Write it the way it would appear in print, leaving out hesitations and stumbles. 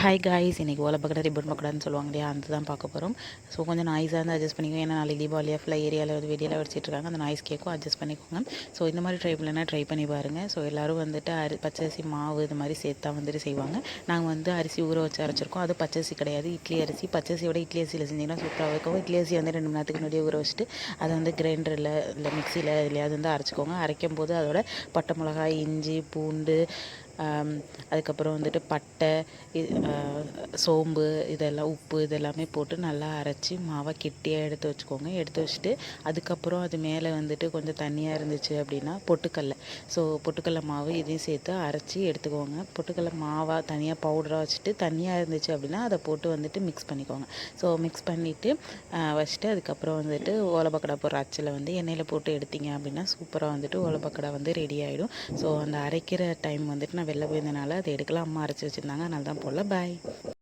Hi guys, இன்றைக்கி ஓலப்பக்கடை ribbon பக்கடான்னு சொல்லுவாங்க இல்லையா, அந்த தான் பார்க்க போகிறோம். ஸோ கொஞ்சம் நாய்ஸாக இருந்தால் அட்ஜஸ்ட் பண்ணிக்கோங்க. ஏன்னா நாளைக்கு தீபாவளியாக ஃபுல்லாக ஏரியாவில் வந்து வெளியில் வச்சுட்ருக்காங்க, அந்த நாய்ஸ் கேட்கும், அட்ஜஸ்ட் பண்ணிக்கோங்க. ஸோ இந்த மாதிரி ட்ரை பண்ணலைன்னா ட்ரை பண்ணி பாருங்கள். ஸோ எல்லோரும் வந்துட்டு பச்சரிசி மாவு இது மாதிரி சேர்த்தா வந்துட்டு செய்வாங்க. நாங்கள் வந்து அரிசி ஊற வச்சு அரைச்சிருக்கோம். அது பச்சரிசி கிடையாது, இட்லி அரிசி. பச்சரிசியோட இட்லி அரிசியில் செஞ்சிங்கன்னா சூப்பராக இருக்கும். இட்லி அரிசி வந்து 2 மணி நேரத்துக்கு முன்னாடியே ஊற வச்சுட்டு அதை வந்து கிரைண்டரில் இல்லை மிக்சியில் எதுலையாவது வந்து அரைச்சிக்கோங்க. அரைக்கும் போது அதோட பட்டை மிளகாய், இஞ்சி, பூண்டு, அதுக்கப்புறம் வந்துட்டு பட்டை, சோம்பு, இதெல்லாம் உப்பு இதெல்லாமே போட்டு நல்லா அரைச்சி மாவை கெட்டியாக எடுத்து வச்சுக்கோங்க. எடுத்து வச்சுட்டு அதுக்கப்புறம் அது மேலே வந்துட்டு கொஞ்சம் தண்ணியாக இருந்துச்சு அப்படின்னா பொட்டுக்கடலை, ஸோ பொட்டுக்கடலை மாவு இதையும் சேர்த்து அரைச்சி எடுத்துக்கோங்க. பொட்டுக்கடலை மாவாக தனியாக பவுடராக வச்சுட்டு தண்ணியாக இருந்துச்சு அப்படின்னா அதை போட்டு வந்துட்டு மிக்ஸ் பண்ணிக்கோங்க. ஸோ மிக்ஸ் பண்ணிவிட்டு வச்சுட்டு அதுக்கப்புறம் வந்துட்டு ஓலப்பக்கடா போடுற அச்சில் வந்து எண்ணெயில் போட்டு எடுத்தீங்க அப்படின்னா சூப்பராக வந்துட்டு ஓலப்பக்கடா வந்து ரெடி ஆகிடும். ஸோ அந்த அரைக்கிற டைம் வந்துட்டு நான் வெளில போயிருந்தனால அதை எடுக்கலாம், அம்மா அரைச்சி வச்சுருந்தாங்க, அதனால தான் போடல. பாய்.